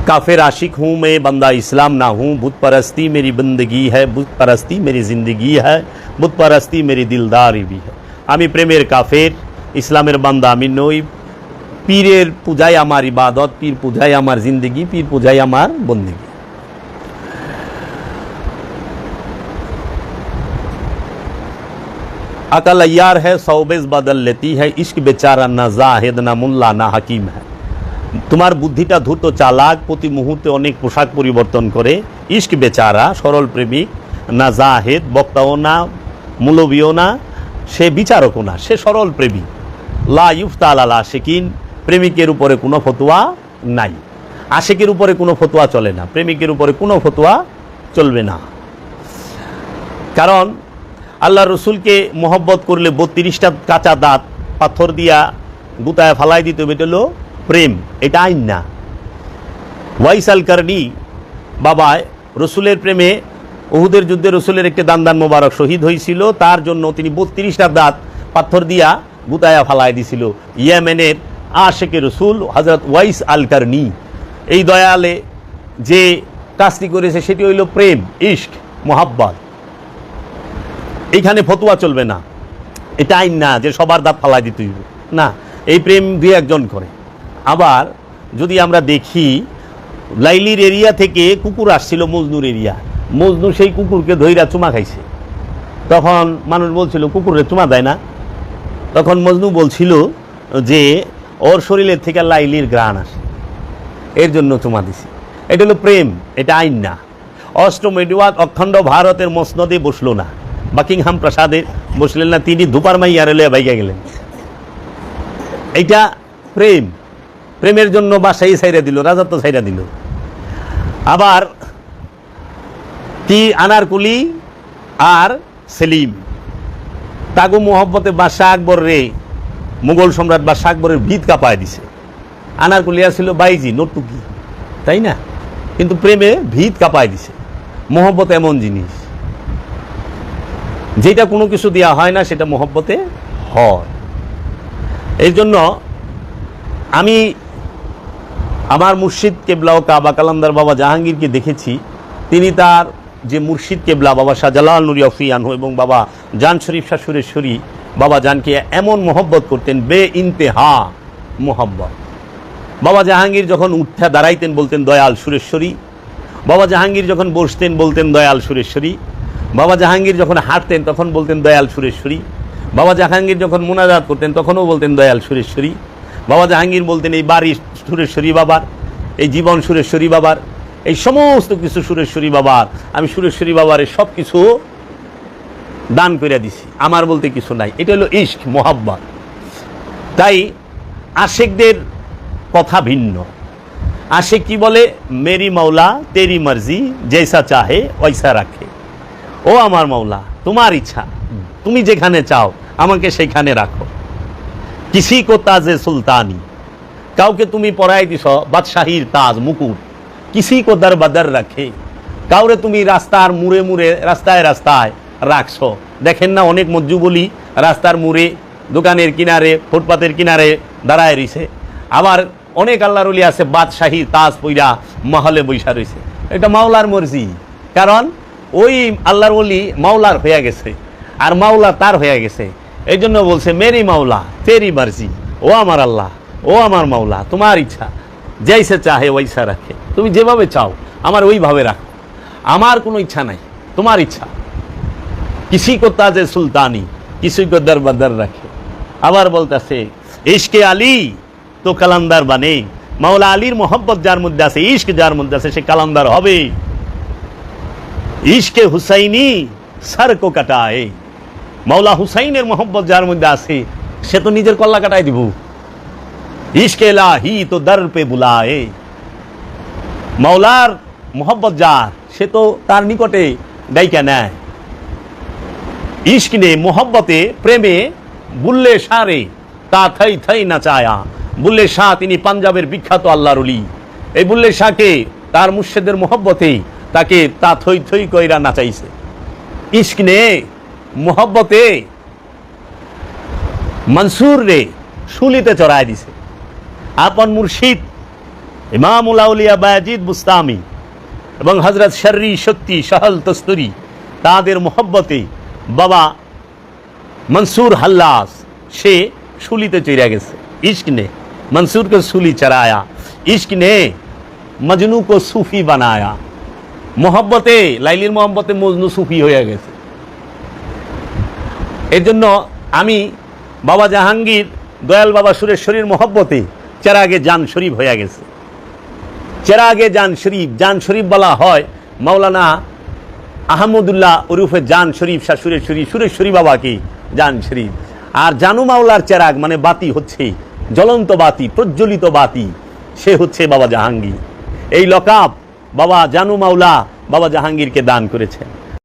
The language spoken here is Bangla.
काफिर आशिक हूँ मैं, बंदा इस्लाम ना हूँ। बुत परस्ती मेरी बंदगी है, बुत परस्ती मेरी जिंदगी है, बुत परस्ती मेरी दिलदारी भी है। आमी प्रेमेर काफिर, इस्लामेर बाন্দা আমি নই। পীরের পূজায় আমার ইবাদত, পীর পূজায় আমার জিন্দগি, পীর পূজায় আমার বন্দেগি। अकल अय्यार है, सौबेज बदल लेती है। इश्क बेचारा ना जाहिद ना मुल्ला ना हकीम है। তোমার বুদ্ধিটা ধূর্ত চালাক, প্রতি মুহূর্তে অনেক পোশাক পরিবর্তন করে। ইশক বেচারা, সরল প্রেমিক, না জাহেদ, বক্তাও না, মৌলবীও না, সে বিচারকও না, সে সরল প্রেমিক। লা ইফতা আলা আশিকিন, প্রেমিকের উপরে কোনো ফতোয়া নাই। আশিকের উপরে কোনো ফতোয়া চলে না, প্রেমিকের উপরে কোনো ফতোয়া চলবে না। কারণ আল্লাহ রসুলকে মোহব্বত করলে 32টা কাঁচা দাঁত পাথর দিয়া গুতায় ফালাই দিতে হবে, এটা হলো প্রেম, এটা আইন না। ওয়াইসাল কারনি বাবা রসুলের প্রেমে উহুদের যুদ্ধে রসুলের একটি দান্দান মোবারক শহীদ হয়েছিল, তার জন্য তিনি 32টা দাঁত পাথর দিয়া গুতায়া ফালাই দিছিল। ইয়েমেনের আশেকে রসুল হযরত ওয়াইস আল কারনি, এই দয়ালে যে কাজটি করেছে সেটি হইল প্রেম, ইশক, মোহাব্বত। এইখানে ফতোয়া চলবে না, এটা আইন না যে সবার দাঁত ফালাই দিতে হইবে না, এই প্রেম দুই একজন করে। আবার যদি আমরা দেখি লাইলির এরিয়া থেকে কুকুর আসছিল মজনুর এরিয়া, মজনু সেই কুকুরকে ধইরা চুমা খাইছে। তখন মানুষ বলছিল কুকুরের চুমা দেয় না, তখন মজনু বলছিল যে ওর শরীরের থেকে লাইলির ঘ্রাণ আসে, এর জন্য চুমা দিছি। এটা হলো প্রেম, এটা আইন না। অষ্টম এডওয়ার্ড অখণ্ড ভারতের মসনদে বসলো না, বাকিংহাম প্রাসাদে বসলেন না, তিনি ধুপার মাইয়া রেলে বাইকে গেলেন। এইটা প্রেম, প্রেমের জন্য বাসাই ছাইরা দিল, রাজত্ব ছাইরা দিল। আবার কি আনারকুলি আর সেলিম, তাগু মোহব্বতে বাদশাহ আকবর রে, মুঘল সম্রাট বাদশাহ আকবরের ভিত কাঁপায় দিছে। আনারকুলি ছিল বাইজি নটুকি, তাই না? কিন্তু প্রেমে ভিত কাঁপায় দিছে। মোহব্বত এমন জিনিস যেটা কোনো কিছু দেওয়া হয় না, সেটা মোহব্বতে হয়। এই জন্য আমি আমার মুর্শিদ কেবলা ও কাবা কালান্দার বাবা জাহাঙ্গীরকে দেখেছি, তিনি তার যে মুর্শিদ কেবলা বাবা শাহজালাল নুরি আফিয়ানহু এবং বাবা জান শরীফ শাহ সুরেশ্বরী বাবা জানকে এমন মোহব্বত করতেন, বে ইন্তেহা মোহব্বত। বাবা জাহাঙ্গীর যখন উঠে দাঁড়াইতেন বলতেন দয়াল সুরেশ্বরী, বাবা জাহাঙ্গীর যখন বসতেন বলতেন দয়াল সুরেশ্বরী, বাবা জাহাঙ্গীর যখন হাঁটতেন তখন বলতেন দয়াল সুরেশ্বরী, বাবা জাহাঙ্গীর যখন মোনাজাত করতেন তখনও বলতেন দয়াল সুরেশ্বরী। বাবা জাহাঙ্গীর বলতেন এই বাড়ি সুরেশ্বরী বাবার, এই জীবন সুরেশ্বরী বাবার, এই সমস্ত কিছু সুরেশ্বরী বাবার, আমি সুরেশ্বরী বাবার সব কিছু দান করে দিছি, আমার বলতে কিছু নাই। এটা হলো ইশক, মোহাব্বত। তাই আশেকদের কথা ভিন্ন। আশেক কি বলে, মেরি মাওলা তেরি মর্জি, জৈসা চাহে ওইসা রাখে। ও আমার মাওলা, তোমার ইচ্ছা, তুমি যেখানে চাও আমাকে সেখানে রাখো। কিসি কো তাজে সুলতানি, কাউকে তুমি পরাই দিছ বাদশাহীর তাজ মুকুট। কিসি কো দর বদর রাখে, কাউরে তুমি রাস্তার মুড়ে মুড়ে, রাস্তায় রাস্তায় রাখছো। দেখেন না অনেক মজ্জু বলি রাস্তার মুড়ে, দোকানের কিনারে, ফুটপাতের কিনারে দাঁড়ায় রইছে। আবার অনেক আল্লাহর ওলি আছে বাদশাহীর তাজ পইরা মহলে বৈশা রয়েছে। এটা মাওলার মর্জি, কারণ ওই আল্লাহর ওলি মাওলার হয়ে গেছে আর মাওলা তার হয়ে গেছে। এই জন্য বলছে মেরি মাওলা তেরি মার্জি, ও আমার আল্লাহ, ও আমার মাওলা, তোমার ইচ্ছা, জৈসে চাহে ওইসা রাখে। তুমি যেভাবে চাও আমার ওইভাবে রাখো, আমার কোনো ইচ্ছা নাই, তোমার ইচ্ছা। কিসি কো তাজে সুলতানি, কিসি কো দর বদর রাখে। আবার বলতেছে ইশকে আলী তো কালান্দার বানে, মাওলা আলীর মোহব্বত যার মধ্যে আছে, ইশক যার মধ্যে আছে, সে কালান্দার হবে। ইশকে হুসাইনি সর কো কাটায়, মাওলা হুসাইনের মোহব্বত যার মধ্যে আছে সে তো নিজের কল্লা কাটাই দিব। ইশকে ইলাহি তো দর পে বুলায়ে, মাওলার মোহব্বত যার সে তো তার নিকটে ডাইকা নেয়। ইশক নে মোহব্বতে প্রেমে বুল্লে শাহরে তা থাই থাই নাচায়া। বুল্লে শাহ তিনি পাঞ্জাবের বিখ্যাত আল্লাহর ওলি। এই বুল্লে শাহকে তার মুর্শিদের মোহব্বতে তাকে তা থই থই কইরা নাচাইছে। ইশক নে মোহব্বতে মনসুর রে শুলিতে চড়ায় দিছে। আপন মুর্শিদ ইমামুল আউলিয়া বায়াজিদ বুস্তামি এবং হযরত শর্রি সত্যি সহল তস্তুরি, তাদের মোহব্বতে বাবা मंसूर हल्लास से सूलीते चढ़ा गए। इश्क ने मंसूर को सूली चराया, इश्क ने मजनू को सूफी बनाया। मोहब्बते लाइलिर मोहब्बते मजनू सूफी हो गए। एजন্য আমি बाबा জাহাঙ্গীর দয়াল বাবা সুরেশ্বরীর मोहब्बते চেরাগে জান শরীফ হয়ে গেছে। চেরাগে জান শরীফ বলা হয় মাওলানা আহমদুল্লাহ উরুফে জান শরীফ শাহ সুরেশ্বরী বাবা কি জান শরীফ। আর জানু মাওলার চেরাগ মানে বাতি হচ্ছে জ্বলন্ত বাতি, প্রজ্বলিত বাতি, সে হচ্ছে বাবা জাহাঙ্গীর। এই লকাব বাবা জানু মাওলা বাবা জাহাঙ্গীরকে দান করেছেন।